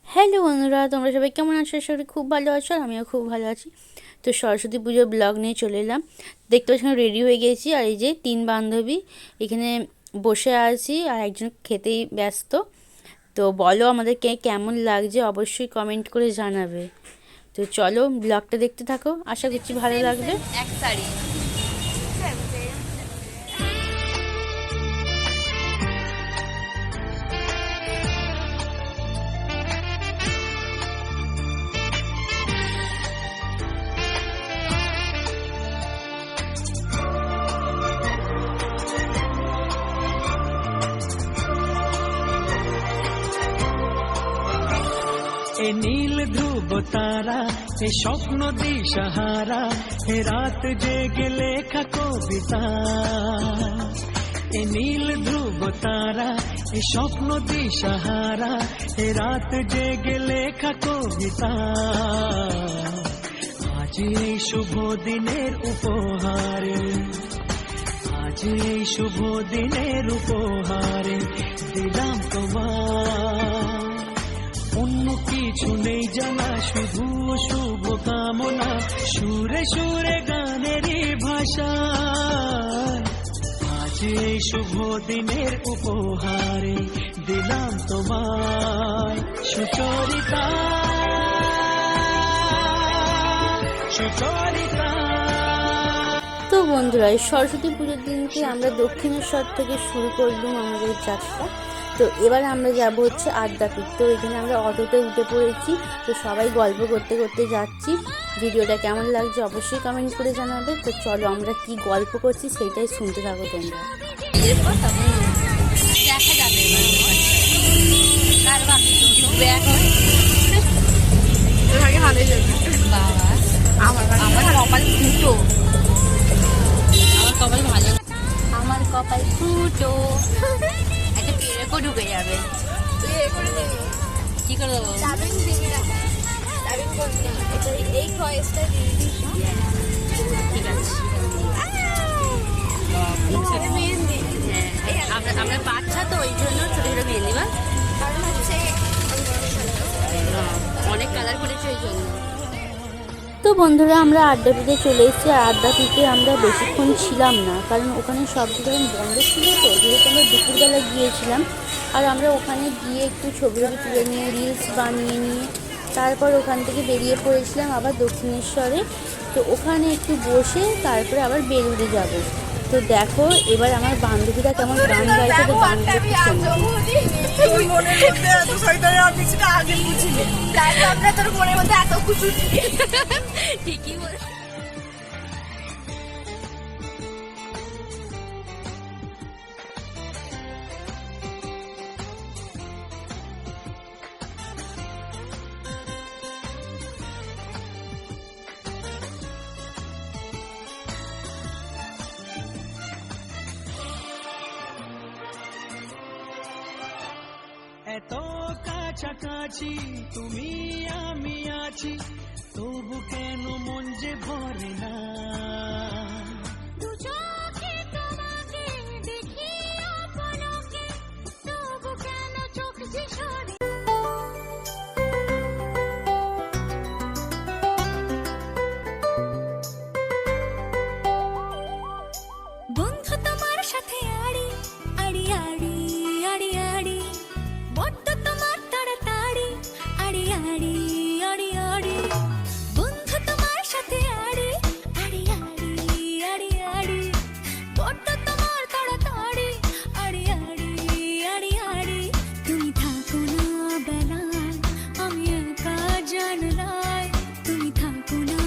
Hello বন্ধুরা, তোমরা সবাই কেমন আছো? সবাই খুব ভালো আছো আর আমিও খুব ভালো আছি। তো সরস্বতী পুজোর ব্লগ নিয়ে চলে এলাম। দেখতে পাচ্ছি রেডি হয়ে গেছি, আর এই যে 3 বান্ধবী এখানে বসে আছি আর একজন খেতেই ব্যস্ত। তো বলো আমাদেরকে কেমন লাগছে, অবশ্যই কমেন্ট করে জানাবে। তো চলো ব্লগটা দেখতে থাকো, আশা করছি ভালো লাগবে। এক শাড়ি এ নীল ধ্রুব তারা, এ স্বপ্ন দিশাহারা, এ রাত জেগে লেখা কবিতা। এ নীল ধ্রুব তারা, এ স্বপ্ন দিশাহারা, এ রাত জেগে লেখা কবিতা। আজ এই শুভ দিনের উপহারে, আজ এই শুভ দিনের উপহারে দিলাম তোমার। অন্য কিছু নেই জানা, শুধু শুভ কামনা, সুরে সুরে গানেরই ভাষা। আজ এই শুভ দিনের উপহারে দিলাম তোমায় সুচরিতা, সুচরিতা। তো বন্ধুরা, এই সরস্বতী পুজোর দিনকে আমরা দক্ষিণেশ্বর থেকে শুরু করলাম আমাদের যাত্রা। তো এবার আমরা যাব হচ্ছে আদ্যাপীঠ। তো এখানে আমরা অটোতে উঠে পড়েছি। তো সবাই গল্প করতে করতে যাচ্ছি। ভিডিওটা কেমন লাগছে অবশ্যই কমেন্ট করে জানাবে। তো চলো আমরা কি গল্প করছি সেইটাই শুনতে থাকো তোমরা। দেখা যাবে বাবা, আমার কপাল ফুটো, আমার কপাল ভালো, আমার কপাল ফুটো। একটা পেরেকও ঢুকে যাবে। কি করে দেবো? ঠিক আছে, আমরা বাচ্চা তো ওই জন্য ছোট ছোট মেহেন্দি বা অনেক কালার করেছে ওই জন্য। তো বন্ধুরা, আমরা আদ্যাপীঠে চলে এসেছি। আর আদ্যাপীঠে আমরা বেশিক্ষণ ছিলাম না, কারণ ওখানে সব কিছু বন্ধ ছিল। তো যেহেতু আমরা দুপুরবেলা গিয়েছিলাম, আর আমরা ওখানে গিয়ে একটু ছবি তুলে নিয়ে রিলস বানিয়ে নিয়ে তারপর ওখান থেকে বেরিয়ে পড়েছিলাম আবার দক্ষিণেশ্বরে। তো ওখানে একটু বসে তারপরে আবার বেলুড়ে যাব। তো দেখো এবার আমার বান্ধবীরা কেমন গান গাইছে, তো গানগুলো একটু শোনো। ঠিকই বলে। এত কাছাকাছি তুমি আমি আছি, তবু কেন মন যে ভরে না। বন্ধু তোমার সাথে আড়ি আড়ি আড়ি আড়ি আড়ি, বড্ড তোমার তাড়াতাড়ি আড়ি আড়ি আড়ি আড়ি। বন্ধু তোমার সাথে আড়ি আড়ি আড়ি আড়ি আড়ি, বড্ড তোমার তাড়াতাড়ি আড়ি আড়ি আড়ি আড়ি। তুমি থাকো না বেলায়, আমি একা জানলায়, তুমি থাকো না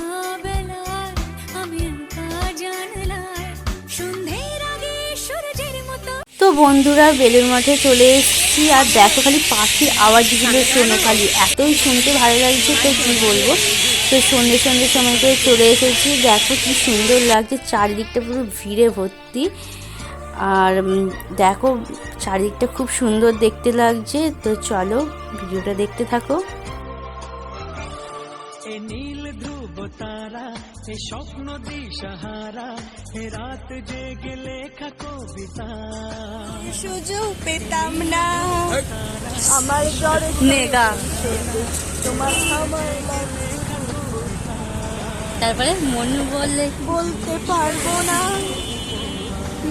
বেলায়, আমি একা জানলায়, সন্ধ্যের আগে সূর্যের মতো। তো বন্ধুরা, বেলুর মঠে চলে এসেছি। আর দেখো খালি পাখির আওয়াজগুলো শোনো, খালি এতই শুনতে ভালো লাগছে, তো কী বলবো। তো সন্ধ্যে সন্ধ্যে সময় করে চলে এসেছি। দেখো কি সুন্দর লাগছে, চারিদিকটা পুরো ভিড়ে ভর্তি। আর দেখো চারিদিকটা খুব সুন্দর দেখতে লাগছে। তো চলো ভিডিওটা দেখতে থাকো। এ এ নীল ধ্রুব তারা, এ স্বপ্ন দিশাহারা, এ রাত জেগে লেখা কবিতা। সুযোগ পেতাম না আমার জ্বরে নেগা তোমার খাবার তারপরে মনু বললে বলতে পারবো না,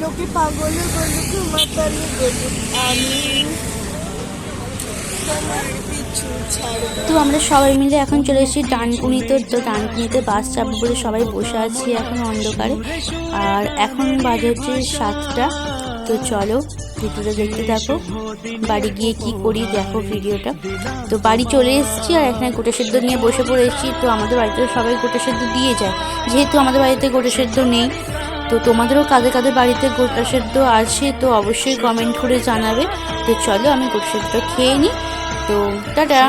লোকে পাগল বলুক মাতালি বলুক, আমি তোমার পিছু ছাড়বো। তো আমরা সবাই মিলে এখন চলে এসেছি ডানকুনিতে। তো ডানকুনিতে বাস চাপবো বলে সবাই বসে আছি এখন অন্ধকারে। আর এখন বাজে হচ্ছে 7টা। তো চলো ভিডিওটা দেখতে থাকো, বাড়ি গিয়ে কি করি দেখো ভিডিওটা। তো বাড়ি চলে এসেছি আর এখানে গোটা সেদ্ধ নিয়ে বসে পড়েছি। তো আমাদের বাড়িতে সবাই গোটা সেদ্ধ দিয়ে যায়, যেহেতু আমাদের বাড়িতে গোটা সেদ্ধ নেই। তো তোমাদেরও কাদের কাদের বাড়িতে গোটা সেদ্ধ আছে তো অবশ্যই কমেন্ট করে জানাবে। তো চলো আমি গোটা সেদ্ধ খেয়ে নিই। তো টাটা।